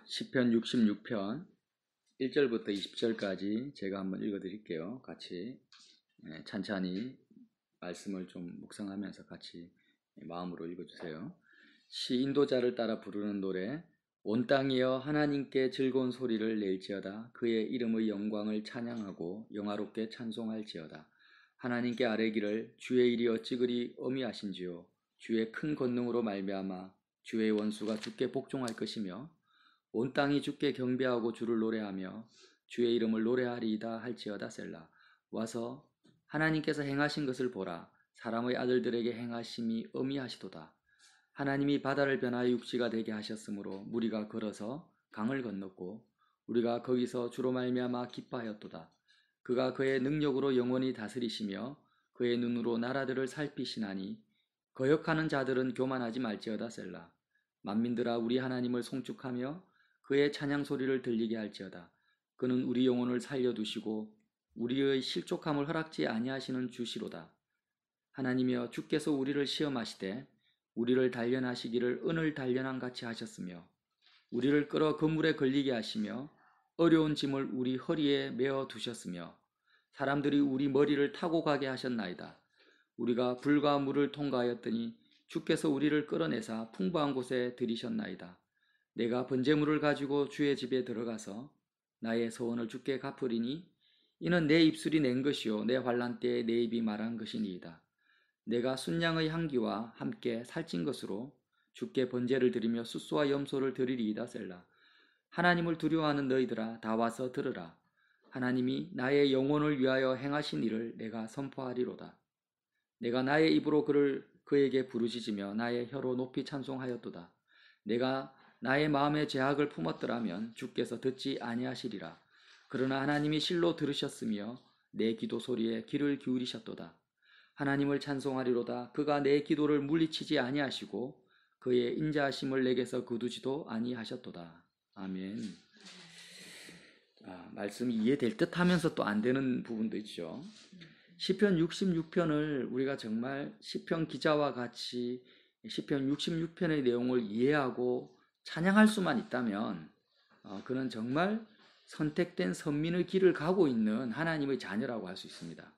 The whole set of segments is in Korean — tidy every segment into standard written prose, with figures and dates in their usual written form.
시편 66편 1절부터 20절까지 제가 한번 읽어드릴게요. 같이 찬찬히 말씀을 좀 묵상하면서 같이 마음으로 읽어주세요. 시인도자를 따라 부르는 노래. 온 땅이여 하나님께 즐거운 소리를 낼지어다. 그의 이름의 영광을 찬양하고 영화롭게 찬송할지어다. 하나님께 아뢰기를 주의 일이 어찌 그리 어미하신지요. 주의 큰 권능으로 말미암아 주의 원수가 주께 복종할 것이며 온 땅이 주께 경배하고 주를 노래하며 주의 이름을 노래하리이다 할지어다. 셀라. 와서 하나님께서 행하신 것을 보라. 사람의 아들들에게 행하심이 어미하시도다. 하나님이 바다를 변하여 육지가 되게 하셨으므로 무리가 걸어서 강을 건넜고 우리가 거기서 주로 말미암아 기뻐하였도다. 그가 그의 능력으로 영원히 다스리시며 그의 눈으로 나라들을 살피시나니 거역하는 자들은 교만하지 말지어다. 셀라. 만민들아 우리 하나님을 송축하며 그의 찬양 소리를 들리게 할지어다. 그는 우리 영혼을 살려두시고 우리의 실족함을 허락지 아니하시는 주시로다. 하나님이여 주께서 우리를 시험하시되 우리를 단련하시기를 은을 단련한 같이 하셨으며 우리를 끌어 그물에 걸리게 하시며 어려운 짐을 우리 허리에 메어 두셨으며 사람들이 우리 머리를 타고 가게 하셨나이다. 우리가 불과 물을 통과하였더니 주께서 우리를 끌어내사 풍부한 곳에 들이셨나이다. 내가 번제물을 가지고 주의 집에 들어가서 나의 소원을 주께 갚으리니 이는 내 입술이 낸 것이요 내 환난 때에 내 입이 말한 것이니이다. 내가 순양의 향기와 함께 살찐 것으로 주께 번제를 드리며 숫소와 염소를 드리리이다. 셀라. 하나님을 두려워하는 너희들아 다 와서 들으라. 하나님이 나의 영혼을 위하여 행하신 일을 내가 선포하리로다. 내가 나의 입으로 그에게 부르짖으며 나의 혀로 높이 찬송하였도다. 내가 나의 마음에 제약을 품었더라면 주께서 듣지 아니하시리라. 그러나 하나님이 실로 들으셨으며 내 기도 소리에 귀를 기울이셨도다. 하나님을 찬송하리로다. 그가 내 기도를 물리치지 아니하시고 그의 인자하심을 내게서 거두지도 아니하셨도다. 아멘. 말씀이 이해될 듯 하면서 또 안 되는 부분도 있죠. 시편 66편을 우리가 정말 시편 기자와 같이 시편 66편의 내용을 이해하고 찬양할 수만 있다면 그는 정말 선택된 선민의 길을 가고 있는 하나님의 자녀라고 할 수 있습니다.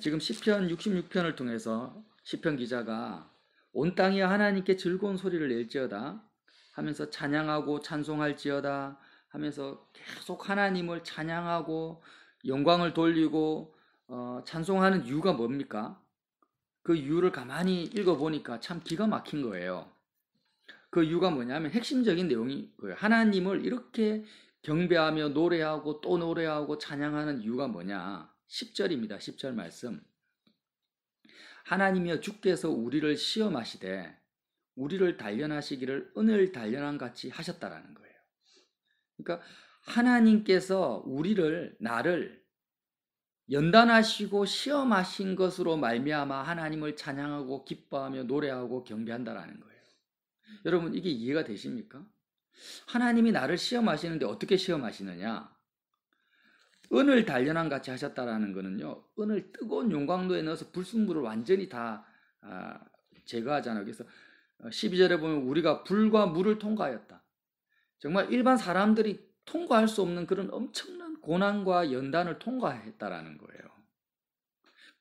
지금 시편 66편을 통해서 시편 기자가 온 땅이 하나님께 즐거운 소리를 낼지어다 하면서 찬양하고 찬송할지어다 하면서 계속 하나님을 찬양하고 영광을 돌리고 찬송하는 이유가 뭡니까? 그 이유를 가만히 읽어보니까 참 기가 막힌 거예요. 그 이유가 뭐냐면 핵심적인 내용이 거예요. 하나님을 이렇게 경배하며 노래하고 또 노래하고 찬양하는 이유가 뭐냐? 10절입니다. 10절 말씀. 하나님이여 주께서 우리를 시험하시되 우리를 단련하시기를 은을 단련한 같이 하셨다라는 거예요. 그러니까 하나님께서 나를 연단하시고 시험하신 것으로 말미암아 하나님을 찬양하고 기뻐하며 노래하고 경배한다라는 거예요. 여러분 이게 이해가 되십니까? 하나님이 나를 시험하시는데 어떻게 시험하시느냐? 은을 단련한 같이 하셨다라는 거는요. 은을 뜨거운 용광로에 넣어서 불순물을 완전히 다 제거하잖아요. 그래서 12절에 보면 우리가 불과 물을 통과하였다. 정말 일반 사람들이 통과할 수 없는 그런 엄청난 고난과 연단을 통과했다라는 거예요.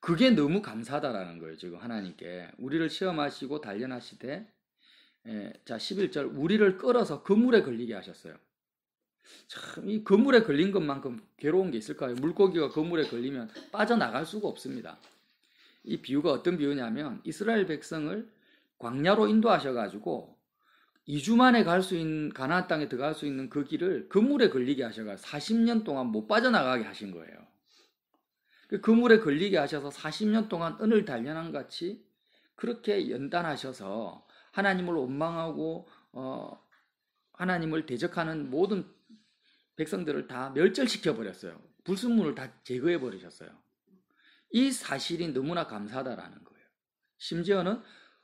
그게 너무 감사하다라는 거예요. 지금 하나님께 우리를 시험하시고 단련하시되 자 11절 우리를 끌어서 그물에 걸리게 하셨어요. 참 이 그물에 걸린 것만큼 괴로운 게 있을까요? 물고기가 그물에 걸리면 빠져나갈 수가 없습니다. 이 비유가 어떤 비유냐면 이스라엘 백성을 광야로 인도하셔가지고 2주 만에 갈 수 있는 가나안 땅에 들어갈 수 있는 그 길을 그물에 걸리게 하셔가지고 40년 동안 못 빠져나가게 하신 거예요. 그 그물에 걸리게 하셔서 40년 동안 은을 단련한 같이 그렇게 연단하셔서 하나님을 원망하고 하나님을 대적하는 모든 백성들을 다 멸절시켜 버렸어요. 불순물을 다 제거해 버리셨어요. 이 사실이 너무나 감사하다라는 거예요. 심지어는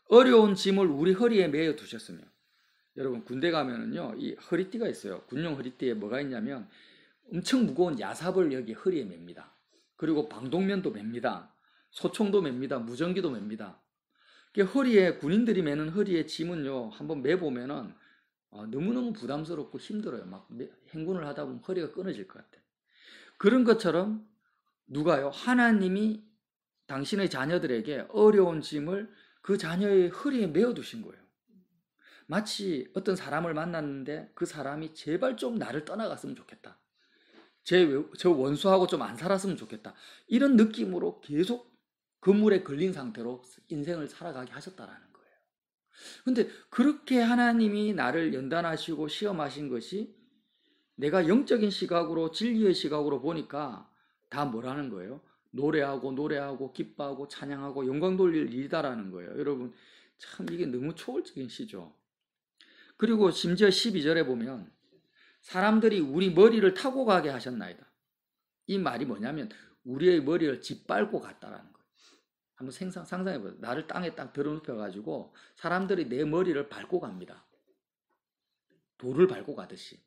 어려운 짐을 우리 허리에 메어 두셨으며 여러분 군대 가면은요 이 허리띠가 있어요. 군용 허리띠에 뭐가 있냐면 엄청 무거운 야삽을 여기 허리에 맵니다. 그리고 방독면도 맵니다. 소총도 맵니다. 무전기도 맵니다. 허리에 군인들이 매는 허리에 짐은요 한번 매보면은 너무너무 부담스럽고 힘들어요. 막 행군을 하다 보면 허리가 끊어질 것 같아요. 그런 것처럼 누가요? 하나님이 당신의 자녀들에게 어려운 짐을 그 자녀의 허리에 메어두신 거예요. 마치 어떤 사람을 만났는데 그 사람이 제발 좀 나를 떠나갔으면 좋겠다. 저 원수하고 좀 안 살았으면 좋겠다. 이런 느낌으로 계속 그물에 걸린 상태로 인생을 살아가게 하셨다라는 거예요. 근데 그렇게 하나님이 나를 연단하시고 시험하신 것이 내가 영적인 시각으로 진리의 시각으로 보니까 다 뭐라는 거예요? 노래하고 기뻐하고 찬양하고 영광 돌릴 일이다라는 거예요. 여러분 참 이게 너무 초월적인 시죠. 그리고 심지어 12절에 보면 사람들이 우리 머리를 타고 가게 하셨나이다. 이 말이 뭐냐면 우리의 머리를 짓밟고 갔다라는 거예요. 한번 상상해보세요. 나를 땅에 딱 들어눕혀가지고 사람들이 내 머리를 밟고 갑니다. 돌을 밟고 가듯이.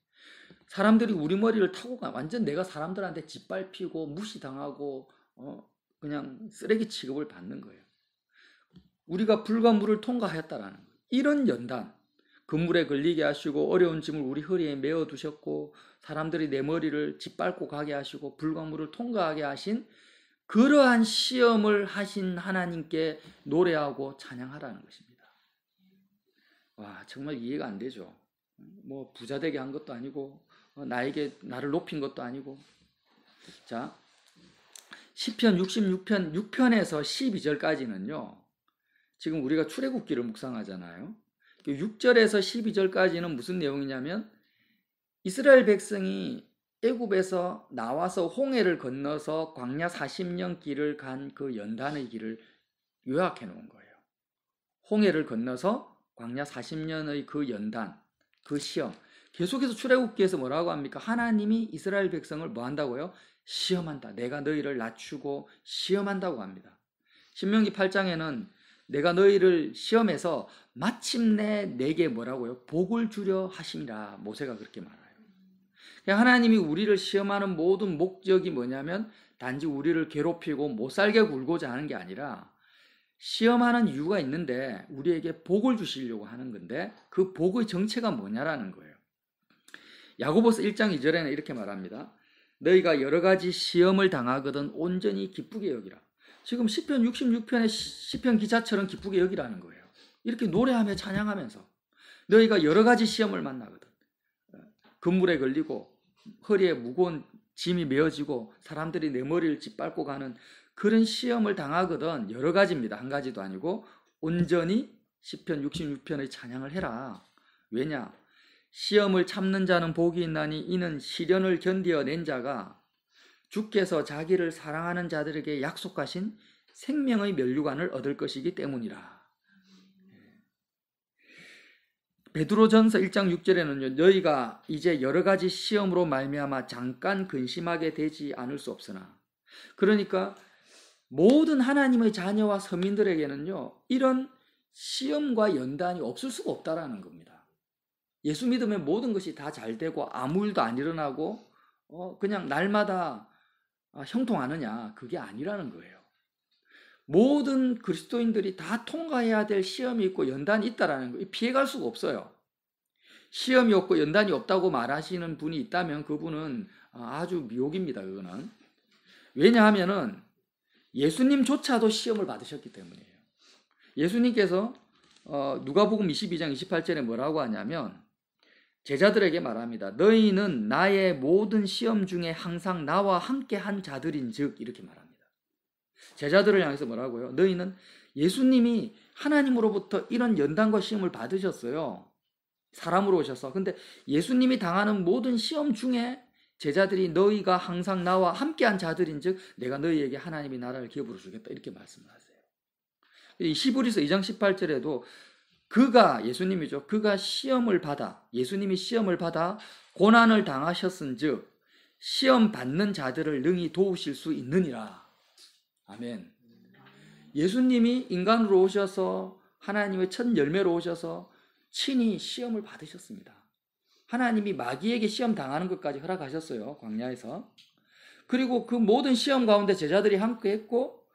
사람들이 우리 머리를 타고 가. 완전 내가 사람들한테 짓밟히고 무시당하고 그냥 쓰레기 취급을 받는 거예요. 우리가 불과 물을 통과하였다라는 거예요. 이런 연단. 그물에 걸리게 하시고 어려운 짐을 우리 허리에 메어 두셨고 사람들이 내 머리를 짓밟고 가게 하시고 불가물을 통과하게 하신 그러한 시험을 하신 하나님께 노래하고 찬양하라는 것입니다. 와, 정말 이해가 안 되죠. 뭐 부자 되게 한 것도 아니고 나를 높인 것도 아니고. 자, 시편 66편 6편에서 12절까지는요. 지금 우리가 출애굽기를 묵상하잖아요. 6절에서 12절까지는 무슨 내용이냐면 이스라엘 백성이 애굽에서 나와서 홍해를 건너서 광야 40년 길을 간 그 연단의 길을 요약해 놓은 거예요. 홍해를 건너서 광야 40년의 그 연단, 그 시험. 계속해서 출애굽기에서 뭐라고 합니까? 하나님이 이스라엘 백성을 뭐 한다고요? 시험한다. 내가 너희를 낮추고 시험한다고 합니다. 신명기 8장에는 내가 너희를 시험해서 마침내 내게 뭐라고요? 복을 주려 하심이라 모세가 그렇게 말해요. 하나님이 우리를 시험하는 모든 목적이 뭐냐면 단지 우리를 괴롭히고 못살게 굴고자 하는 게 아니라 시험하는 이유가 있는데 우리에게 복을 주시려고 하는 건데 그 복의 정체가 뭐냐라는 거예요. 야고보서 1장 2절에는 이렇게 말합니다. 너희가 여러 가지 시험을 당하거든 온전히 기쁘게 여기라. 지금 시편 66편의 시편 기자처럼 기쁘게 여기라는 거예요. 이렇게 노래하며 찬양하면서 너희가 여러 가지 시험을 만나거든. 그물에 걸리고 허리에 무거운 짐이 메어지고 사람들이 내 머리를 짓밟고 가는 그런 시험을 당하거든. 여러 가지입니다. 한 가지도 아니고 온전히 시편 66편의 찬양을 해라. 왜냐? 시험을 참는 자는 복이 있나니 이는 시련을 견디어낸 자가 주께서 자기를 사랑하는 자들에게 약속하신 생명의 면류관을 얻을 것이기 때문이라. 베드로전서 1장 6절에는요. 너희가 이제 여러 가지 시험으로 말미암아 잠깐 근심하게 되지 않을 수 없으나. 그러니까 모든 하나님의 자녀와 서민들에게는요. 이런 시험과 연단이 없을 수가 없다라는 겁니다. 예수 믿으면 모든 것이 다 잘 되고 아무 일도 안 일어나고 그냥 날마다 형통하느냐, 그게 아니라는 거예요. 모든 그리스도인들이 다 통과해야 될 시험이 있고 연단이 있다라는 거예요. 피해갈 수가 없어요. 시험이 없고 연단이 없다고 말하시는 분이 있다면 그분은 아주 미혹입니다. 그거는. 왜냐하면은 예수님조차도 시험을 받으셨기 때문이에요. 예수님께서 누가복음 22장 28절에 뭐라고 하냐면 제자들에게 말합니다. 너희는 나의 모든 시험 중에 항상 나와 함께 한 자들인즉 이렇게 말합니다. 제자들을 향해서 뭐라고요? 너희는 예수님이 하나님으로부터 이런 연단과 시험을 받으셨어요. 사람으로 오셔서. 근데 예수님이 당하는 모든 시험 중에 제자들이 너희가 항상 나와 함께 한 자들인즉 내가 너희에게 하나님의 나라를 기업으로 주겠다 이렇게 말씀을 하세요. 히브리서 2장 18절에도 그가 예수님이죠. 그가 예수님이 시험을 받아 고난을 당하셨은즉 시험 받는 자들을 능히 도우실 수 있느니라. 아멘. 예수님이 인간으로 오셔서 하나님의 첫 열매로 오셔서 친히 시험을 받으셨습니다. 하나님이 마귀에게 시험 당하는 것까지 허락하셨어요. 광야에서. 그리고 그 모든 시험 가운데 제자들이 함께 했고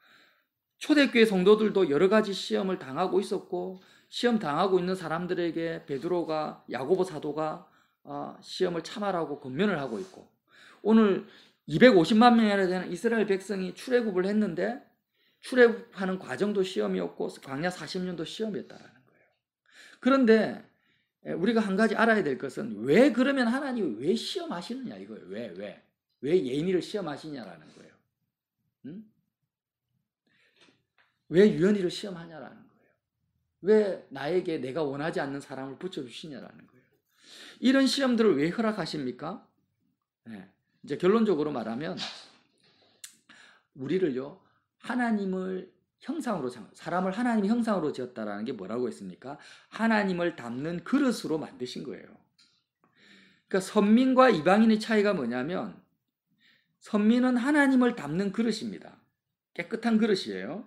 초대교회 성도들도 여러 가지 시험을 당하고 있었고 시험 당하고 있는 사람들에게 베드로가 야고보 사도가 시험을 참아라고 권면을 하고 있고, 오늘 250만 명이나 되는 이스라엘 백성이 출애굽을 했는데 출애굽하는 과정도 시험이었고 광야 40년도 시험이었다라는 거예요. 그런데 우리가 한 가지 알아야 될 것은, 왜 그러면 하나님이 왜 시험하시느냐 이거예요. 왜 예인이를 시험하시냐라는 거예요. 왜 유연이를 시험하냐라는 거예요. 왜 나에게 내가 원하지 않는 사람을 붙여주시냐라는 거예요. 이런 시험들을 왜 허락하십니까? 이제 결론적으로 말하면, 우리를요, 하나님을 형상으로, 사람을 하나님의 형상으로 지었다라는 게 뭐라고 했습니까? 하나님을 담는 그릇으로 만드신 거예요. 그러니까 선민과 이방인의 차이가 뭐냐면, 선민은 하나님을 담는 그릇입니다. 깨끗한 그릇이에요.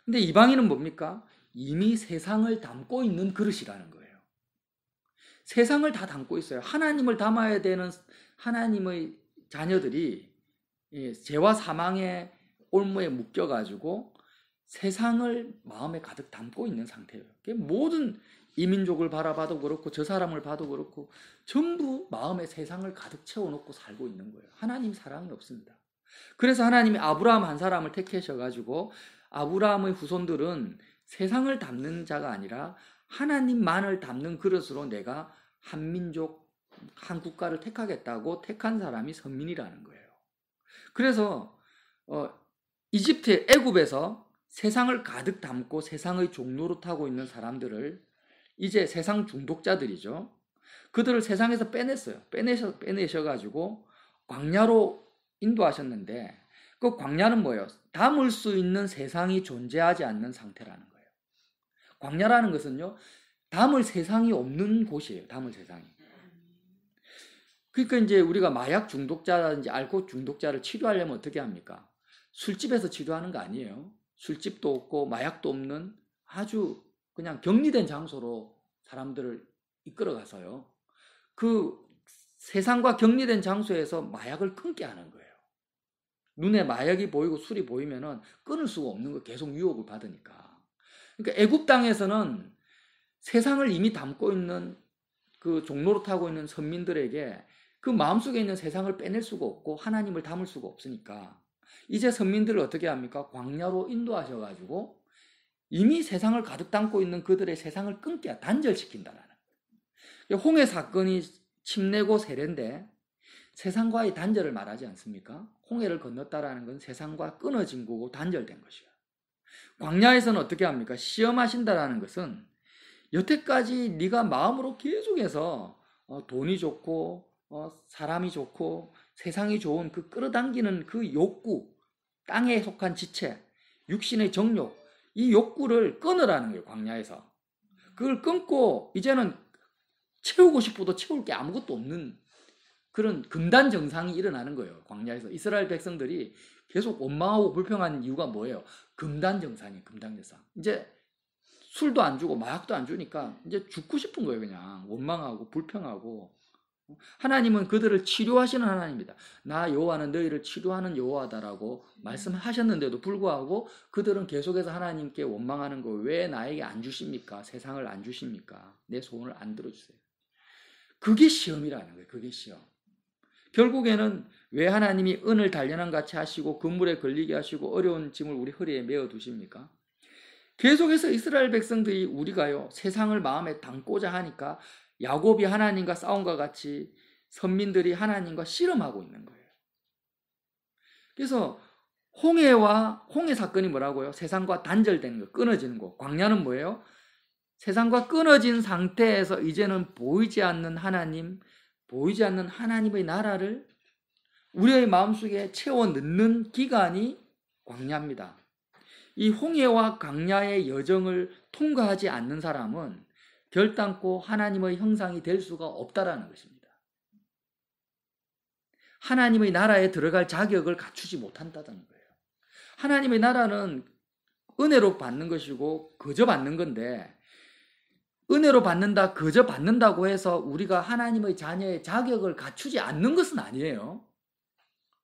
근데 이방인은 뭡니까? 이미 세상을 담고 있는 그릇이라는 거예요. 세상을 다 담고 있어요. 하나님을 담아야 되는 하나님의 자녀들이 죄와 사망의 올무에 묶여가지고 세상을 마음에 가득 담고 있는 상태예요. 모든 이민족을 바라봐도 그렇고 저 사람을 봐도 그렇고 전부 마음에 세상을 가득 채워놓고 살고 있는 거예요. 하나님 사랑이 없습니다. 그래서 하나님이 아브라함 한 사람을 택하셔가지고, 아브라함의 후손들은 세상을 담는 자가 아니라 하나님만을 담는 그릇으로 내가 한 민족, 한 국가를 택하겠다고 택한 사람이 선민이라는 거예요. 그래서 이집트, 애굽에서 세상을 가득 담고 세상의 종로로 타고 있는 사람들을, 이제 세상 중독자들이죠. 그들을 세상에서 빼냈어요. 빼내셔가지고 광야로 인도하셨는데, 그 광야는 뭐예요? 담을 수 있는 세상이 존재하지 않는 상태라는 거예요. 광야라는 것은요, 담을 세상이 없는 곳이에요. 담을 세상이. 그러니까 이제 우리가 마약 중독자라든지 알코올 중독자를 치료하려면 어떻게 합니까? 술집에서 치료하는 거 아니에요. 술집도 없고 마약도 없는 아주 그냥 격리된 장소로 사람들을 이끌어가서요, 그 세상과 격리된 장소에서 마약을 끊게 하는 거예요. 눈에 마약이 보이고 술이 보이면은 끊을 수가 없는 거, 계속 유혹을 받으니까. 그러니까 애굽 땅에서는 세상을 이미 담고 있는 그 종로로 타고 있는 선민들에게 그 마음속에 있는 세상을 빼낼 수가 없고 하나님을 담을 수가 없으니까, 이제 선민들을 어떻게 합니까? 광야로 인도하셔가지고 이미 세상을 가득 담고 있는 그들의 세상을 끊게, 단절시킨다라는 거예요. 홍해 사건이 침례고 세례인데 세상과의 단절을 말하지 않습니까? 홍해를 건넜다라는 건 세상과 끊어진 거고 단절된 것이야. 광야에서는 어떻게 합니까? 시험하신다라는 것은 여태까지 네가 마음으로 계속해서 돈이 좋고 사람이 좋고 세상이 좋은 그 끌어당기는 그 욕구, 땅에 속한 지체, 육신의 정욕, 이 욕구를 끊으라는 거예요. 광야에서. 그걸 끊고 이제는 채우고 싶어도 채울 게 아무것도 없는 그런 금단 정상이 일어나는 거예요. 광야에서 이스라엘 백성들이 계속 원망하고 불평한 이유가 뭐예요? 금단 정상이에요. 금단 정상. 이제 술도 안 주고 마약도 안 주니까 이제 죽고 싶은 거예요. 그냥 원망하고 불평하고. 하나님은 그들을 치료하시는 하나님입니다. 나 여호와는 너희를 치료하는 여호와다라고 말씀하셨는데도 불구하고 그들은 계속해서 하나님께 원망하는 거, 왜 나에게 안 주십니까? 세상을 안 주십니까? 내 소원을 안 들어주세요. 그게 시험이라는 거예요. 그게 시험. 결국에는 왜 하나님이 은을 단련한 같이 하시고 그물에 걸리게 하시고 어려운 짐을 우리 허리에 메어 두십니까? 계속해서 이스라엘 백성들이, 우리가요, 세상을 마음에 담고자 하니까 야곱이 하나님과 싸움과 같이 선민들이 하나님과 씨름하고 있는 거예요. 그래서 홍해 사건이 뭐라고요? 세상과 단절되는 거, 끊어지는 거. 광야는 뭐예요? 세상과 끊어진 상태에서 이제는 보이지 않는 하나님, 보이지 않는 하나님의 나라를 우리의 마음속에 채워 넣는 기간이 광야입니다. 이 홍해와 광야의 여정을 통과하지 않는 사람은 결단코 하나님의 형상이 될 수가 없다라는 것입니다. 하나님의 나라에 들어갈 자격을 갖추지 못한다는 거예요. 하나님의 나라는 은혜로 받는 것이고 거저 받는 건데, 은혜로 받는다, 거저 받는다고 해서 우리가 하나님의 자녀의 자격을 갖추지 않는 것은 아니에요.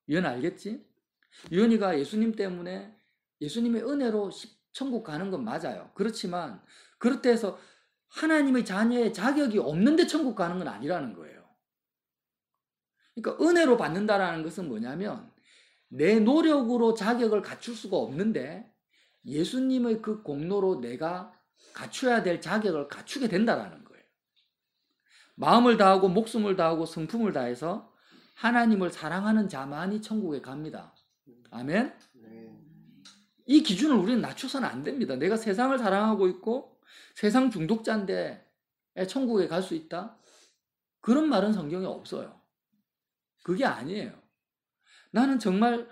유연 알겠지? 유연이가 예수님 때문에, 예수님의 은혜로 천국 가는 건 맞아요. 그렇지만 그렇다 해서 하나님의 자녀의 자격이 없는데 천국 가는 건 아니라는 거예요. 그러니까 은혜로 받는다라는 것은 뭐냐면 내 노력으로 자격을 갖출 수가 없는데 예수님의 그 공로로 내가 갖춰야 될 자격을 갖추게 된다라는 거예요. 마음을 다하고 목숨을 다하고 성품을 다해서 하나님을 사랑하는 자만이 천국에 갑니다. 아멘? 이 기준을 우리는 낮춰서는 안 됩니다. 내가 세상을 사랑하고 있고 세상 중독자인데 천국에 갈 수 있다? 그런 말은 성경에 없어요. 그게 아니에요. 나는 정말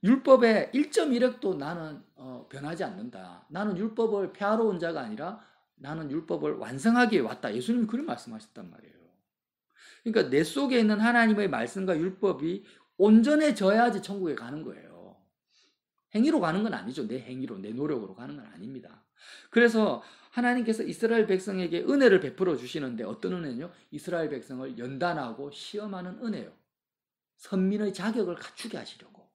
율법의 1.1획도 나는 변하지 않는다. 나는 율법을 폐하러 온 자가 아니라 나는 율법을 완성하기 위해 왔다. 예수님이 그런 말씀하셨단 말이에요. 그러니까 내 속에 있는 하나님의 말씀과 율법이 온전해져야지 천국에 가는 거예요. 행위로 가는 건 아니죠. 내 행위로, 내 노력으로 가는 건 아닙니다. 그래서 하나님께서 이스라엘 백성에게 은혜를 베풀어 주시는데 어떤 은혜는요? 이스라엘 백성을 연단하고 시험하는 은혜요. 선민의 자격을 갖추게 하시려고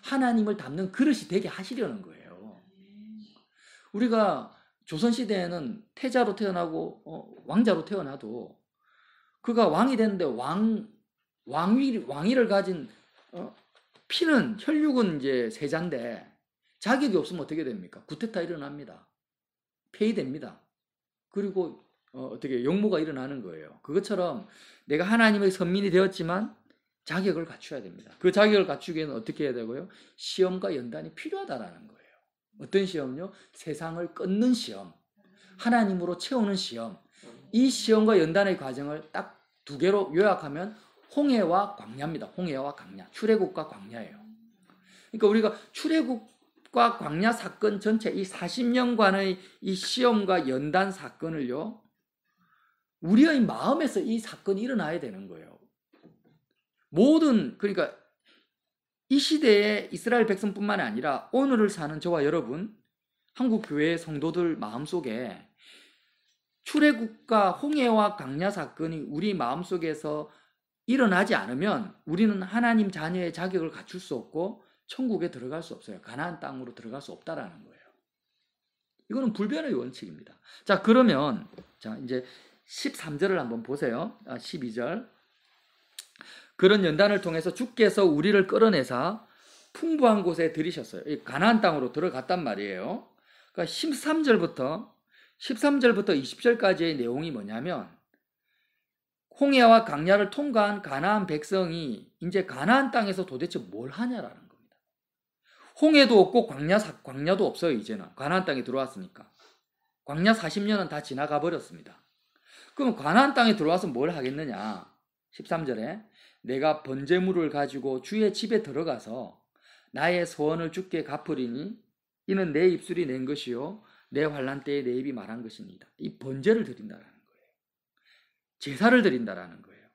하나님을 닮는 그릇이 되게 하시려는 거예요. 우리가 조선시대에는 태자로 태어나고 왕자로 태어나도 그가 왕이 됐는데 왕위를 가진 피는 혈육은 이제 세자인데 자격이 없으면 어떻게 됩니까? 구테타 일어납니다. 폐위됩니다. 그리고 어떻게 용모가 일어나는 거예요. 그것처럼 내가 하나님의 선민이 되었지만 자격을 갖춰야 됩니다. 그 자격을 갖추기 위해는 어떻게 해야 되고요? 시험과 연단이 필요하다라는 거예요. 어떤 시험요? 세상을 끊는 시험, 하나님으로 채우는 시험. 이 시험과 연단의 과정을 딱 두 개로 요약하면 홍해와 광야입니다. 홍해와 광야, 출애굽과 광야예요. 그러니까 우리가 출애굽과 광야 사건 전체 이 40년간의 이 시험과 연단 사건을요, 우리의 마음에서 이 사건이 일어나야 되는 거예요. 그러니까 이 시대의 이스라엘 백성뿐만 아니라 오늘을 사는 저와 여러분, 한국 교회의 성도들 마음속에 출애굽과 홍해와 광야 사건이 우리 마음속에서 일어나지 않으면 우리는 하나님 자녀의 자격을 갖출 수 없고 천국에 들어갈 수 없어요. 가나안 땅으로 들어갈 수 없다라는 거예요. 이거는 불변의 원칙입니다. 자, 그러면 이제 13절을 한번 보세요. 12절. 그런 연단을 통해서 주께서 우리를 끌어내사 풍부한 곳에 들이셨어요. 가나안 땅으로 들어갔단 말이에요. 그러니까 13절부터 20절까지의 내용이 뭐냐면 홍해와 광야를 통과한 가나안 백성이 이제 가나안 땅에서 도대체 뭘 하냐라는 겁니다. 홍해도 없고 광야도 없어요. 이제는 가나안 땅에 들어왔으니까. 광야 40년은 다 지나가 버렸습니다. 그럼 가나안 땅에 들어와서 뭘 하겠느냐? 13절에 내가 번제물을 가지고 주의 집에 들어가서 나의 소원을 주께 갚으리니 이는 내 입술이 낸 것이요 내 환난 때에 내 입이 말한 것입니다. 이 번제를 드린다라는 거예요. 제사를 드린다라는 거예요.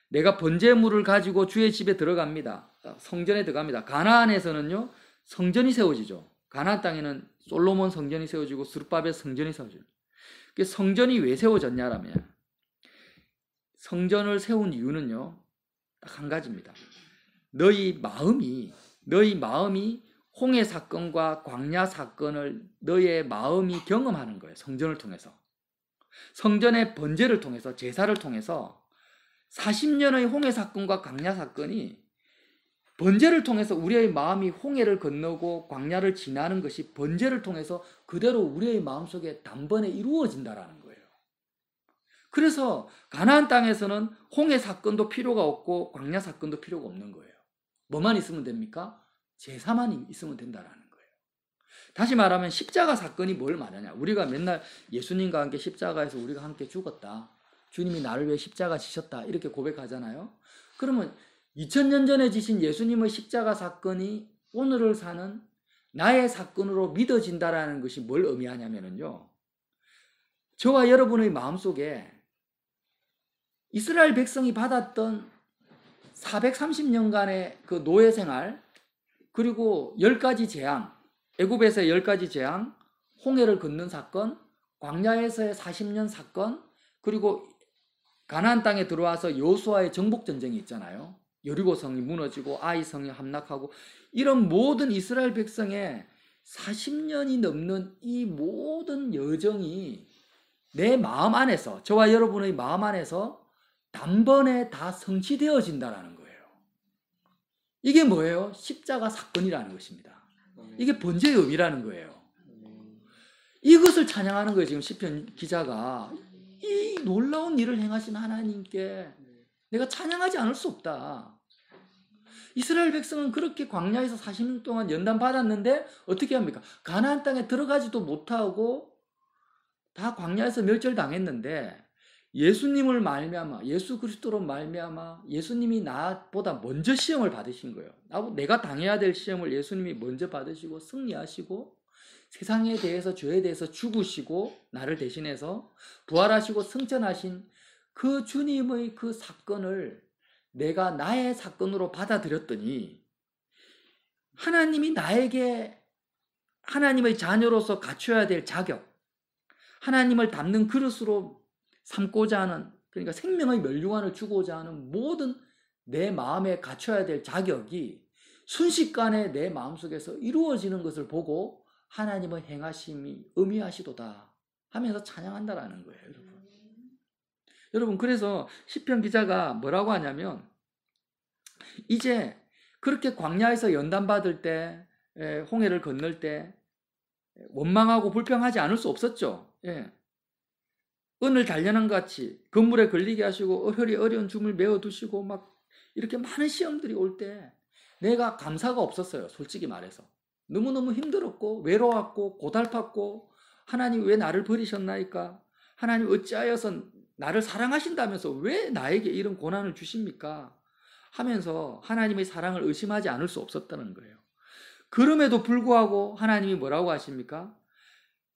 내가 번제물을 가지고 주의 집에 들어갑니다. 성전에 들어갑니다. 가나안에서는요 성전이 세워지죠. 가나안 땅에는 솔로몬 성전이 세워지고 스룹바벨 성전이 세워져요. 성전이 왜 세워졌냐라면 성전을 세운 이유는요 딱 한 가지입니다. 너희 마음이 홍해 사건과 광야 사건을 너의 마음이 경험하는 거예요. 성전을 통해서. 성전의 번제를 통해서, 제사를 통해서 40년의 홍해 사건과 광야 사건이 번제를 통해서 우리의 마음이 홍해를 건너고 광야를 지나는 것이 번제를 통해서 그대로 우리의 마음속에 단번에 이루어진다라는 거예요. 그래서 가나안 땅에서는 홍해 사건도 필요가 없고 광야 사건도 필요가 없는 거예요. 뭐만 있으면 됩니까? 제사만 있으면 된다라는 거예요. 다시 말하면 십자가 사건이 뭘 말하냐? 우리가 맨날 예수님과 함께 십자가에서 우리가 함께 죽었다. 주님이 나를 위해 십자가 지셨다. 이렇게 고백하잖아요. 그러면 2000년 전에 지신 예수님의 십자가 사건이 오늘을 사는 나의 사건으로 믿어진다라는 것이 뭘 의미하냐면요. 저와 여러분의 마음속에 이스라엘 백성이 받았던 430년간의 그 노예 생활, 그리고 10가지 재앙, 애굽에서의 10가지 재앙, 홍해를 걷는 사건, 광야에서의 40년 사건, 그리고 가나안 땅에 들어와서 여호수아의 정복 전쟁이 있잖아요. 여리고 성이 무너지고 아이 성이 함락하고 이런 모든 이스라엘 백성의 40년이 넘는 이 모든 여정이 내 마음 안에서, 저와 여러분의 마음 안에서 단번에 다 성취되어진다라는 거예요. 이게 뭐예요? 십자가 사건이라는 것입니다. 이게 번제의 의미라는 거예요. 이것을 찬양하는 거예요. 지금 시편 기자가 이 놀라운 일을 행하신 하나님께 내가 찬양하지 않을 수 없다. 이스라엘 백성은 그렇게 광야에서 40년 동안 연단 받았는데 어떻게 합니까? 가나안 땅에 들어가지도 못하고 다 광야에서 멸절당했는데 예수님을 말미암아, 예수 그리스도로 말미암아 예수님이 나보다 먼저 시험을 받으신 거예요. 내가 당해야 될 시험을 예수님이 먼저 받으시고 승리하시고 세상에 대해서, 죄에 대해서 죽으시고 나를 대신해서 부활하시고 승천하신 그 주님의 그 사건을 내가 나의 사건으로 받아들였더니 하나님이 나에게 하나님의 자녀로서 갖춰야 될 자격, 하나님을 닮는 그릇으로 삼고자 하는, 그러니까 생명의 멸류관을 주고자 하는 모든 내 마음에 갖춰야 될 자격이 순식간에 내 마음속에서 이루어지는 것을 보고 하나님의 행하심이 의미하시도다 하면서 찬양한다라는 거예요, 여러분. 여러분, 그래서 시편 기자가 뭐라고 하냐면, 이제 그렇게 광야에서 연단받을 때, 홍해를 건널 때 원망하고 불평하지 않을 수 없었죠. 예. 은을 단련한 것 같이 건물에 걸리게 하시고 어혈이 어려운 줌을 메어두시고 막 이렇게 많은 시험들이 올 때 내가 감사가 없었어요. 솔직히 말해서. 너무너무 힘들었고 외로웠고 고달팠고, 하나님 왜 나를 버리셨나이까? 하나님 어찌하여서 나를 사랑하신다면서 왜 나에게 이런 고난을 주십니까? 하면서 하나님의 사랑을 의심하지 않을 수 없었다는 거예요. 그럼에도 불구하고 하나님이 뭐라고 하십니까?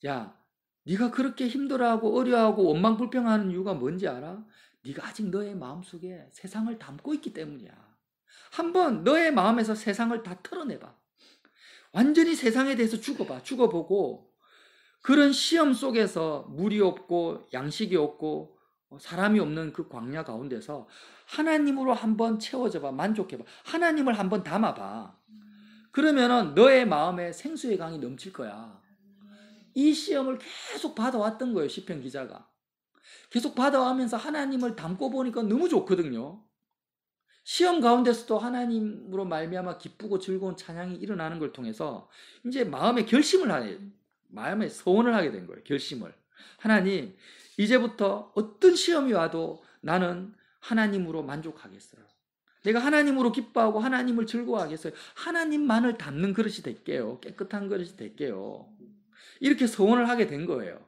야, 네가 그렇게 힘들어하고 어려워하고 원망불평하는 이유가 뭔지 알아? 네가 아직 너의 마음속에 세상을 담고 있기 때문이야. 한번 너의 마음에서 세상을 다 털어내봐. 완전히 세상에 대해서 죽어봐. 죽어보고 그런 시험 속에서 물이 없고 양식이 없고 사람이 없는 그 광야 가운데서 하나님으로 한번 채워져봐. 만족해봐. 하나님을 한번 담아봐. 그러면은 너의 마음에 생수의 강이 넘칠 거야. 이 시험을 계속 받아왔던 거예요, 시편 기자가. 계속 받아오면서 하나님을 담고 보니까 너무 좋거든요. 시험 가운데서도 하나님으로 말미암아 기쁘고 즐거운 찬양이 일어나는 걸 통해서 이제 마음에 결심을 하네, 마음에 서원을 하게 된 거예요. 결심을. 하나님, 이제부터 어떤 시험이 와도 나는 하나님으로 만족하겠어요. 내가 하나님으로 기뻐하고 하나님을 즐거워하겠어요. 하나님만을 담는 그릇이 될게요. 깨끗한 그릇이 될게요. 이렇게 서원을 하게 된 거예요.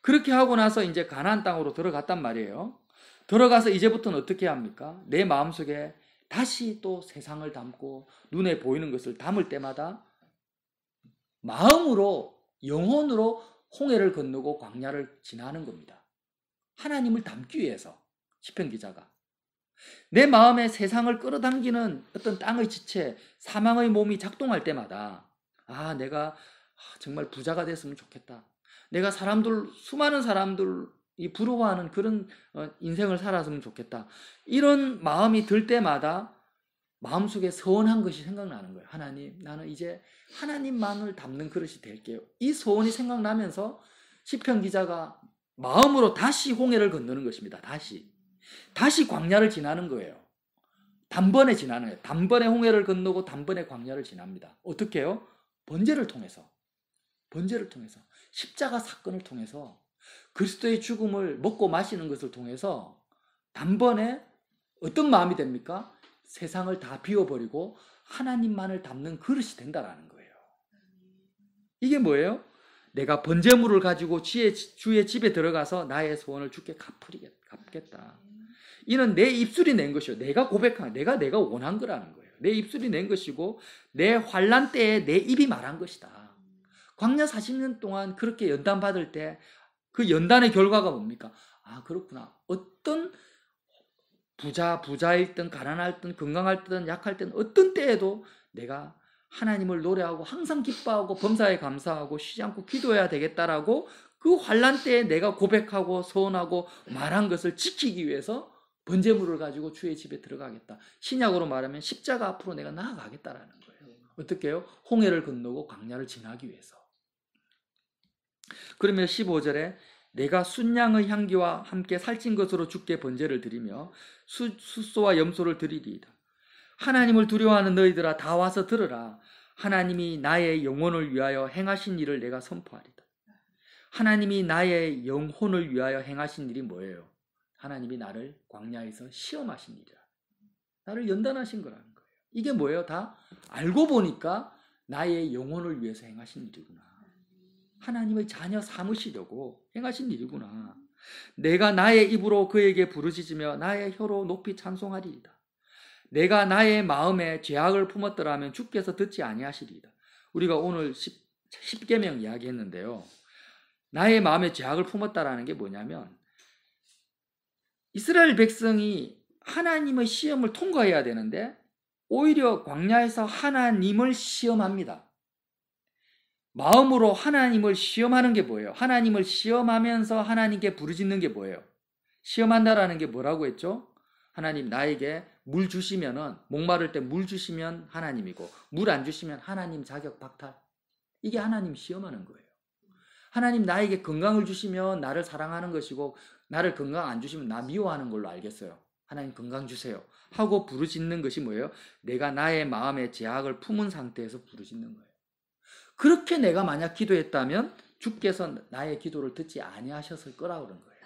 그렇게 하고 나서 이제 가나안 땅으로 들어갔단 말이에요. 들어가서 이제부터는 어떻게 합니까? 내 마음속에 다시 또 세상을 담고 눈에 보이는 것을 담을 때마다 마음으로, 영혼으로 홍해를 건너고 광야를 지나는 겁니다. 하나님을 담기 위해서. 시편 기자가 내 마음에 세상을 끌어당기는 어떤 땅의 지체, 사망의 몸이 작동할 때마다 내가 정말 부자가 됐으면 좋겠다. 내가 수많은 사람들이 부러워하는 그런 인생을 살았으면 좋겠다. 이런 마음이 들 때마다 마음속에 서원한 것이 생각나는 거예요. 하나님, 나는 이제 하나님만을 담는 그릇이 될게요. 이 소원이 생각나면서 시편 기자가 마음으로 다시 홍해를 건너는 것입니다. 다시 광야를 지나는 거예요. 단번에 지나는 거예요. 단번에 홍해를 건너고 단번에 광야를 지납니다. 어떻게 해요? 번제를 통해서 십자가 사건을 통해서 그리스도의 죽음을 먹고 마시는 것을 통해서 단번에 어떤 마음이 됩니까? 세상을 다 비워버리고 하나님만을 담는 그릇이 된다라는 거예요. 이게 뭐예요? 내가 번제물을 가지고 주의 집에 들어가서 나의 소원을 주께 갚겠다. 이는 내 입술이 낸 것이요. 내가 고백한, 내가 원한 거라는 거예요. 내 입술이 낸 것이고 내 환난 때에 내 입이 말한 것이다. 광야 40년 동안 그렇게 연단 받을 때 그 연단의 결과가 뭡니까? 그렇구나. 어떤 부자일 든 가난할 든 건강할 든 약할 든 어떤 때에도 내가 하나님을 노래하고 항상 기뻐하고 범사에 감사하고 쉬지 않고 기도해야 되겠다라고 그 환난 때에 내가 고백하고 서원하고 말한 것을 지키기 위해서 번제물을 가지고 주의 집에 들어가겠다. 신약으로 말하면 십자가 앞으로 내가 나아가겠다라는 거예요. 어떻게 해요? 홍해를 건너고 광야를 지나기 위해서. 그러면 15절에 내가 순양의 향기와 함께 살찐 것으로 주께 번제를 드리며 숫소와 염소를 드리리이다. 하나님을 두려워하는 너희들아 다 와서 들으라. 하나님이 나의 영혼을 위하여 행하신 일을 내가 선포하리다. 하나님이 나의 영혼을 위하여 행하신 일이 뭐예요? 하나님이 나를 광야에서 시험하신 일이라. 나를 연단하신 거라는 거예요. 이게 뭐예요? 다 알고 보니까 나의 영혼을 위해서 행하신 일이구나. 하나님의 자녀 삼으시려고 행하신 일이구나. 내가 나의 입으로 그에게 부르짖으며 나의 혀로 높이 찬송하리이다. 내가 나의 마음에 죄악을 품었더라면 주께서 듣지 아니하시리이다. 우리가 오늘 10계명 이야기했는데요. 나의 마음에 죄악을 품었다라는 게 뭐냐면 이스라엘 백성이 하나님의 시험을 통과해야 되는데 오히려 광야에서 하나님을 시험합니다. 마음으로 하나님을 시험하는 게 뭐예요? 하나님을 시험하면서 하나님께 부르짖는 게 뭐예요? 시험한다라는 게 뭐라고 했죠? 하나님 나에게 물 주시면은 목마를 때 물 주시면 하나님이고 물 안 주시면 하나님 자격 박탈. 이게 하나님 시험하는 거예요. 하나님 나에게 건강을 주시면 나를 사랑하는 것이고 나를 건강 안 주시면 나 미워하는 걸로 알겠어요. 하나님 건강 주세요 하고 부르짖는 것이 뭐예요? 내가 나의 마음에 죄악을 품은 상태에서 부르짖는 거예요. 그렇게 내가 만약 기도했다면 주께서 나의 기도를 듣지 아니하셨을 거라고 그런 거예요.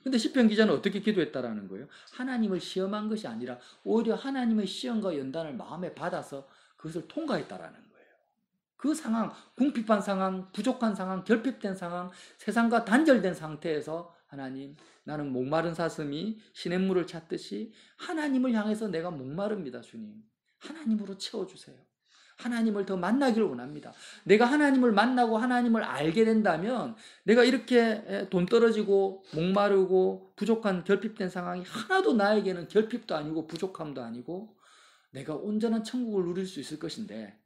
근데 시편 기자는 어떻게 기도했다라는 거예요? 하나님을 시험한 것이 아니라 오히려 하나님의 시험과 연단을 마음에 받아서 그것을 통과했다라는 거예요. 그 상황, 궁핍한 상황, 부족한 상황, 결핍된 상황, 세상과 단절된 상태에서 하나님, 나는 목마른 사슴이 시냇물을 찾듯이 하나님을 향해서 내가 목마릅니다, 주님. 하나님으로 채워주세요. 하나님을 더 만나기를 원합니다. 내가 하나님을 만나고 하나님을 알게 된다면 내가 이렇게 돈 떨어지고 목마르고 부족한 결핍된 상황이 하나도 나에게는 결핍도 아니고 부족함도 아니고 내가 온전한 천국을 누릴 수 있을 것인데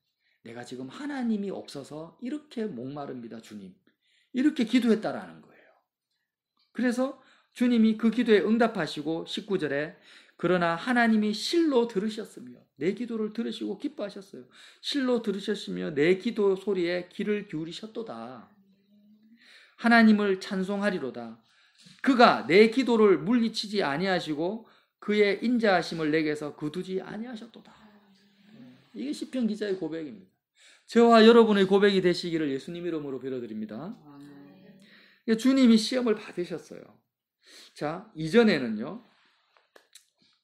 내가 지금 하나님이 없어서 이렇게 목마릅니다, 주님. 이렇게 기도했다라는 거예요. 그래서 주님이 그 기도에 응답하시고 19절에 그러나 하나님이 실로 들으셨으며 내 기도를 들으시고 기뻐하셨어요. 실로 들으셨으며 내 기도 소리에 귀를 기울이셨도다. 하나님을 찬송하리로다. 그가 내 기도를 물리치지 아니하시고 그의 인자하심을 내게서 거두지 아니하셨도다. 이게 시편 기자의 고백입니다. 저와 여러분의 고백이 되시기를 예수님 이름으로 빌어드립니다. 주님이 시험을 받으셨어요. 자, 이전에는요.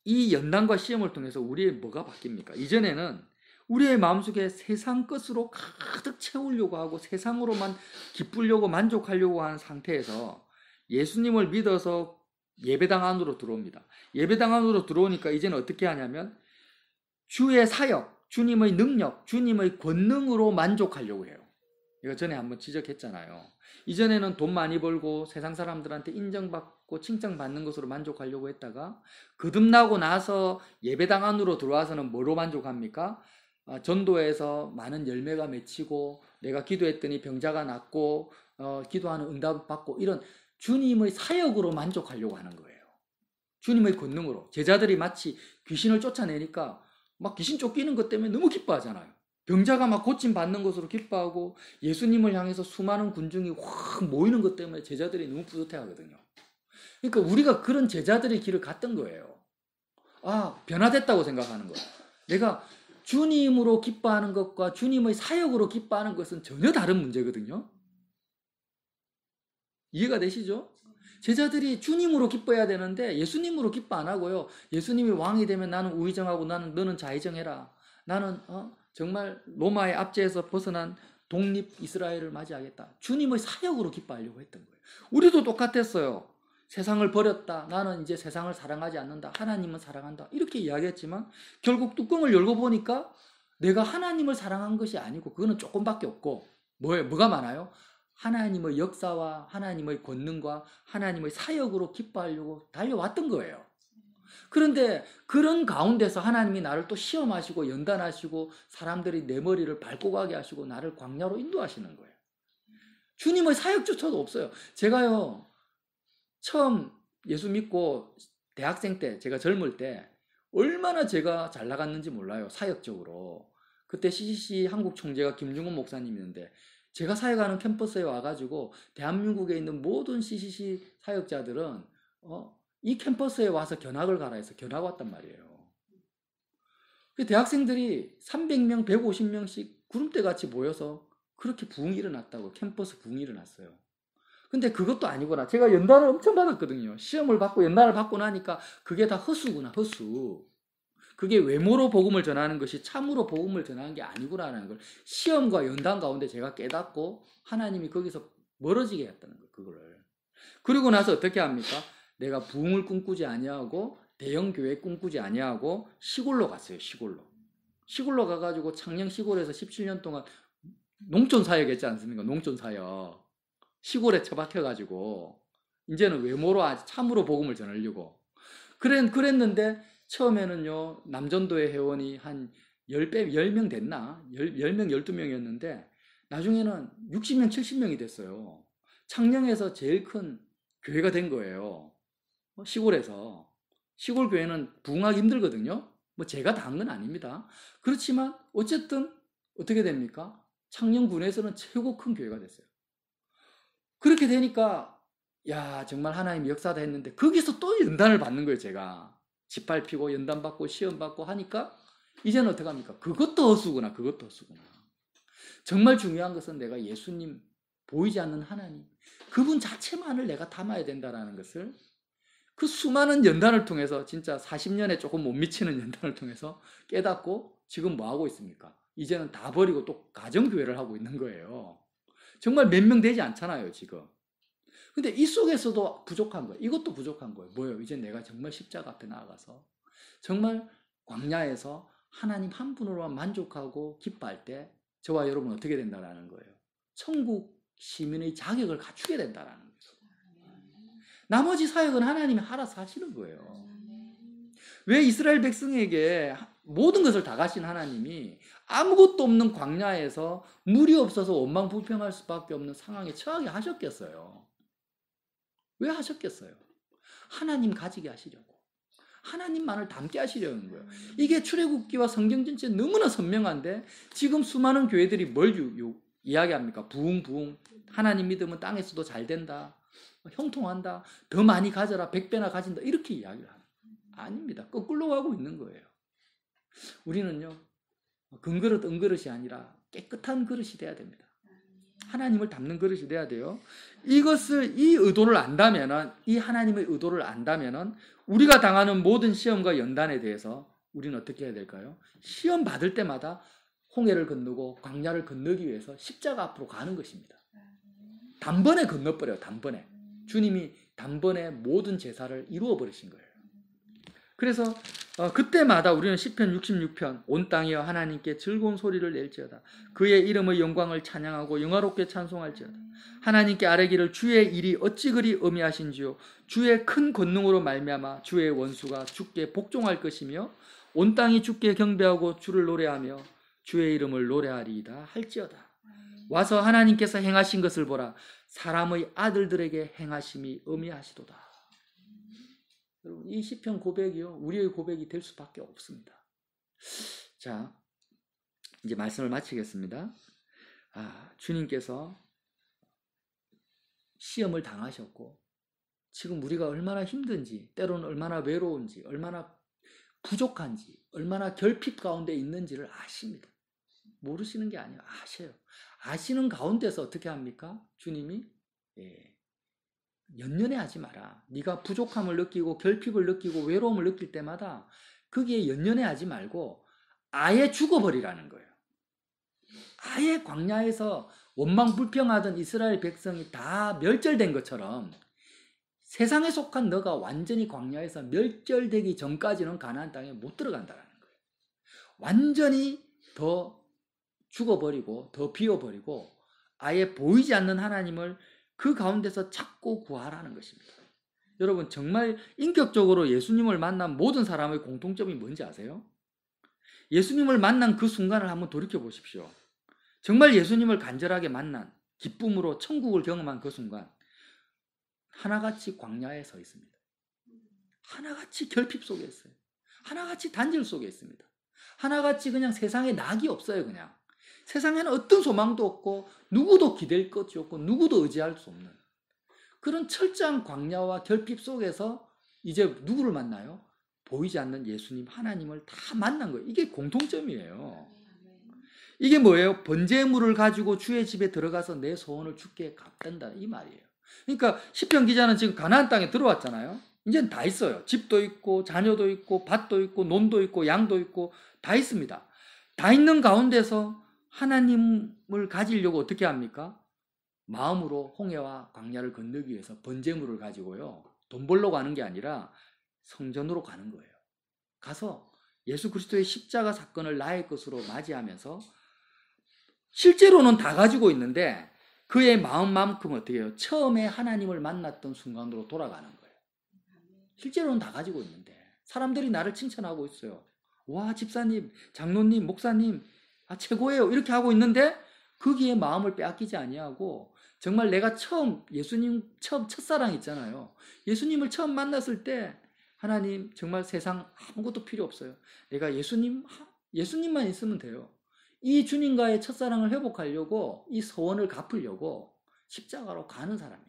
이 연단과 시험을 통해서 우리의 뭐가 바뀝니까? 이전에는 우리의 마음속에 세상 것으로 가득 채우려고 하고 세상으로만 기쁘려고 만족하려고 하는 상태에서 예수님을 믿어서 예배당 안으로 들어옵니다. 예배당 안으로 들어오니까 이제는 어떻게 하냐면 주의 사역, 주님의 능력, 주님의 권능으로 만족하려고 해요. 이거 전에 한번 지적했잖아요. 이전에는 돈 많이 벌고 세상 사람들한테 인정받고 칭찬받는 것으로 만족하려고 했다가 거듭나고 나서 예배당 안으로 들어와서는 뭐로 만족합니까? 전도에서 많은 열매가 맺히고 내가 기도했더니 병자가 낫고 기도하는 응답 받고 이런 주님의 사역으로 만족하려고 하는 거예요. 주님의 권능으로. 제자들이 마치 귀신을 쫓아내니까 막 귀신 쫓기는 것 때문에 너무 기뻐하잖아요. 병자가 막 고침 받는 것으로 기뻐하고 예수님을 향해서 수많은 군중이 확 모이는 것 때문에 제자들이 너무 뿌듯해하거든요. 그러니까 우리가 그런 제자들의 길을 갔던 거예요. 아, 변화됐다고 생각하는 거예요. 내가 주님으로 기뻐하는 것과 주님의 사역으로 기뻐하는 것은 전혀 다른 문제거든요. 이해가 되시죠? 제자들이 주님으로 기뻐해야 되는데 예수님으로 기뻐 안 하고요. 예수님이 왕이 되면 나는 우의정하고 너는 좌의정해라. 나는 정말 로마의 압제에서 벗어난 독립 이스라엘을 맞이하겠다. 주님의 사역으로 기뻐하려고 했던 거예요. 우리도 똑같았어요. 세상을 버렸다. 나는 이제 세상을 사랑하지 않는다. 하나님은 사랑한다. 이렇게 이야기했지만 결국 뚜껑을 열고 보니까 내가 하나님을 사랑한 것이 아니고 그거는 조금밖에 없고 뭐가 많아요? 하나님의 역사와 하나님의 권능과 하나님의 사역으로 기뻐하려고 달려왔던 거예요. 그런데 그런 가운데서 하나님이 나를 또 시험하시고 연단하시고 사람들이 내 머리를 밟고 가게 하시고 나를 광야로 인도하시는 거예요. 주님의 사역조차도 없어요. 제가요 처음 예수 믿고 대학생 때 제가 젊을 때 얼마나 제가 잘 나갔는지 몰라요. 사역적으로. 그때 CCC 한국 총재가 김중훈 목사님이었는데 제가 사역하는 캠퍼스에 와가지고 대한민국에 있는 모든 CCC 사역자들은 이 캠퍼스에 와서 견학을 가라 해서 견학 왔단 말이에요. 그 대학생들이 300명, 150명씩 구름대 같이 모여서 그렇게 부흥이 일어났다고, 캠퍼스 부흥이 일어났어요. 근데 그것도 아니구나. 제가 연단을 엄청 받았거든요. 시험을 받고 연단을 받고 나니까 그게 다 헛수구나, 헛수. 그게 외모로 복음을 전하는 것이 참으로 복음을 전하는 게 아니구나라는 걸 시험과 연단 가운데 제가 깨닫고 하나님이 거기서 멀어지게 했다는 거예요. 그거를. 그리고 나서 어떻게 합니까? 내가 부흥을 꿈꾸지 아니하고 대형 교회 꿈꾸지 아니하고 시골로 갔어요. 시골로 가가지고 창녕 시골에서 17년 동안 농촌 사역했지 않습니까? 농촌 사역. 시골에 처박혀가지고 이제는 외모로 참으로 복음을 전하려고 그랬는데 처음에는요 남전도의 회원이 한 10명 됐나? 10명, 12명이었는데 나중에는 60명, 70명이 됐어요. 창녕에서 제일 큰 교회가 된 거예요. 시골에서. 시골 교회는 부흥하기 힘들거든요. 뭐 제가 다 한 건 아닙니다. 그렇지만 어쨌든 어떻게 됩니까? 창녕군에서는 최고 큰 교회가 됐어요. 그렇게 되니까 야 정말 하나님이 역사다 했는데 거기서 또 연단을 받는 거예요. 제가 짓밟히고 연단 받고 시험 받고 하니까 이제는 어떻게 합니까? 그것도 헛수구나. 정말 중요한 것은 내가 예수님, 보이지 않는 하나님, 그분 자체만을 내가 담아야 된다는 것을 그 수많은 연단을 통해서, 진짜 40년에 조금 못 미치는 연단을 통해서 깨닫고 지금 뭐 하고 있습니까? 이제는 다 버리고 또 가정교회를 하고 있는 거예요. 정말 몇 명 되지 않잖아요, 지금. 근데 이 속에서도 부족한 거예요. 이것도 부족한 거예요. 뭐예요? 이제 내가 정말 십자가 앞에 나아가서 정말 광야에서 하나님 한 분으로만 만족하고 기뻐할 때 저와 여러분 어떻게 된다라는 거예요. 천국 시민의 자격을 갖추게 된다라는 거예요. 나머지 사역은 하나님이 알아서 하시는 거예요. 왜 이스라엘 백성에게 모든 것을 다 가신 하나님이 아무것도 없는 광야에서 물이 없어서 원망불평할 수밖에 없는 상황에 처하게 하셨겠어요? 왜 하셨겠어요? 하나님 가지게 하시려고. 하나님만을 담게 하시려는 거예요. 이게 출애굽기와 성경 전체 너무나 선명한데 지금 수많은 교회들이 뭘 이야기합니까? 부흥. 하나님 믿으면 땅에서도 잘 된다. 형통한다. 더 많이 가져라. 100배나 가진다. 이렇게 이야기를 합니다. 아닙니다. 거꾸로 가고 있는 거예요. 우리는요. 금그릇, 은그릇이 아니라 깨끗한 그릇이 돼야 됩니다. 하나님을 담는 그릇이 돼야 돼요. 이 의도를 안다면은, 이 하나님의 의도를 안다면은 우리가 당하는 모든 시험과 연단에 대해서 우리는 어떻게 해야 될까요? 시험 받을 때마다 홍해를 건너고 광야를 건너기 위해서 십자가 앞으로 가는 것입니다. 단번에 건너버려요. 단번에. 주님이 단번에 모든 제사를 이루어 버리신 거예요. 그래서 그때마다 우리는 시편 66편 온 땅이여 하나님께 즐거운 소리를 낼지어다. 그의 이름의 영광을 찬양하고 영화롭게 찬송할지어다. 하나님께 아뢰기를 주의 일이 어찌 그리 어미하신지요. 주의 큰 권능으로 말미암아 주의 원수가 주께 복종할 것이며 온 땅이 주께 경배하고 주를 노래하며 주의 이름을 노래하리이다 할지어다. 와서 하나님께서 행하신 것을 보라. 사람의 아들들에게 행하심이 어미하시도다. 여러분, 이 시편 고백이요, 우리의 고백이 될 수밖에 없습니다. 자, 이제 말씀을 마치겠습니다. 주님께서 시험을 당하셨고, 지금 우리가 얼마나 힘든지, 때로는 얼마나 외로운지, 얼마나 부족한지, 얼마나 결핍 가운데 있는지를 아십니다. 모르시는 게 아니에요. 아셔요. 아시는 가운데서 어떻게 합니까? 주님이 연연해하지 마라. 네가 부족함을 느끼고 결핍을 느끼고 외로움을 느낄 때마다 거기에 연연해하지 말고 아예 죽어버리라는 거예요. 아예 광야에서 원망불평하던 이스라엘 백성이 다 멸절된 것처럼 세상에 속한 너가 완전히 광야에서 멸절되기 전까지는 가나안 땅에 못 들어간다는 거예요. 완전히 더 죽어버리고 더 비워버리고 아예 보이지 않는 하나님을 그 가운데서 찾고 구하라는 것입니다. 여러분, 정말 인격적으로 예수님을 만난 모든 사람의 공통점이 뭔지 아세요? 예수님을 만난 그 순간을 한번 돌이켜 보십시오. 정말 예수님을 간절하게 만난, 기쁨으로 천국을 경험한 그 순간, 하나같이 광야에 서 있습니다. 하나같이 결핍 속에 있어요. 하나같이 단절 속에 있습니다. 하나같이 그냥 세상에 낙이 없어요. 그냥 세상에는 어떤 소망도 없고 누구도 기댈 것이 없고 누구도 의지할 수 없는 그런 철저한 광야와 결핍 속에서 이제 누구를 만나요? 보이지 않는 예수님, 하나님을 다 만난 거예요. 이게 공통점이에요. 이게 뭐예요? 번제물을 가지고 주의 집에 들어가서 내 소원을 주께 갚는다 이 말이에요. 그러니까 시편 기자는 지금 가나안 땅에 들어왔잖아요. 이제는 다 있어요. 집도 있고 자녀도 있고 밭도 있고 논도 있고 양도 있고 다 있습니다. 다 있는 가운데서 하나님을 가지려고 어떻게 합니까? 마음으로 홍해와 광야를 건너기 위해서 번제물을 가지고요. 돈 벌러 가는 게 아니라 성전으로 가는 거예요. 가서 예수 그리스도의 십자가 사건을 나의 것으로 맞이하면서 실제로는 다 가지고 있는데 그의 마음만큼 어떻게 해요? 처음에 하나님을 만났던 순간으로 돌아가는 거예요. 실제로는 다 가지고 있는데 사람들이 나를 칭찬하고 있어요. 와, 집사님, 장로님, 목사님, 최고예요. 이렇게 하고 있는데 거기에 마음을 빼앗기지 아니하고 정말 내가 예수님 처음 첫사랑 있잖아요. 예수님을 처음 만났을 때 하나님 정말 세상 아무것도 필요 없어요. 내가 예수님만 있으면 돼요. 이 주님과의 첫사랑을 회복하려고 이 소원을 갚으려고 십자가로 가는 사람이에요.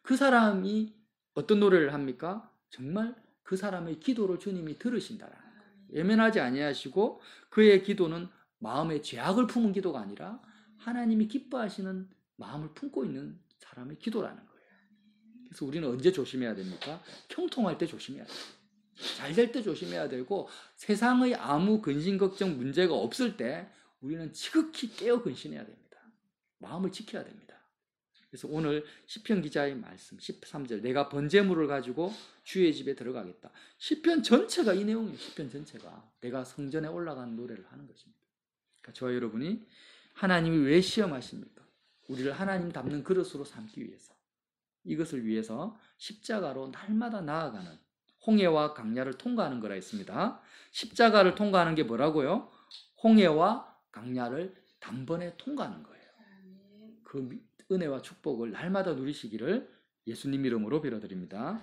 그 사람이 어떤 노래를 합니까? 정말 그 사람의 기도를 주님이 들으신다라는 거예요. 외면하지 아니하시고 그의 기도는 마음의 죄악을 품은 기도가 아니라 하나님이 기뻐하시는 마음을 품고 있는 사람의 기도라는 거예요. 그래서 우리는 언제 조심해야 됩니까? 형통할 때 조심해야 돼요. 잘 될 때 조심해야 되고 세상의 아무 근심 걱정 문제가 없을 때 우리는 지극히 깨어 근신해야 됩니다. 마음을 지켜야 됩니다. 그래서 오늘 시편 기자의 말씀 13절 내가 번제물을 가지고 주의 집에 들어가겠다. 시편 전체가 이 내용이에요. 시편 전체가 내가 성전에 올라간 노래를 하는 것입니다. 그러니까 저와 여러분이 하나님이 왜 시험하십니까? 우리를 하나님 닮는 그릇으로 삼기 위해서 이것을 위해서 십자가로 날마다 나아가는 홍해와 강야를 통과하는 거라 했습니다. 십자가를 통과하는 게 뭐라고요? 홍해와 강야를 단번에 통과하는 거예요. 그 은혜와 축복을 날마다 누리시기를 예수님 이름으로 빌어드립니다.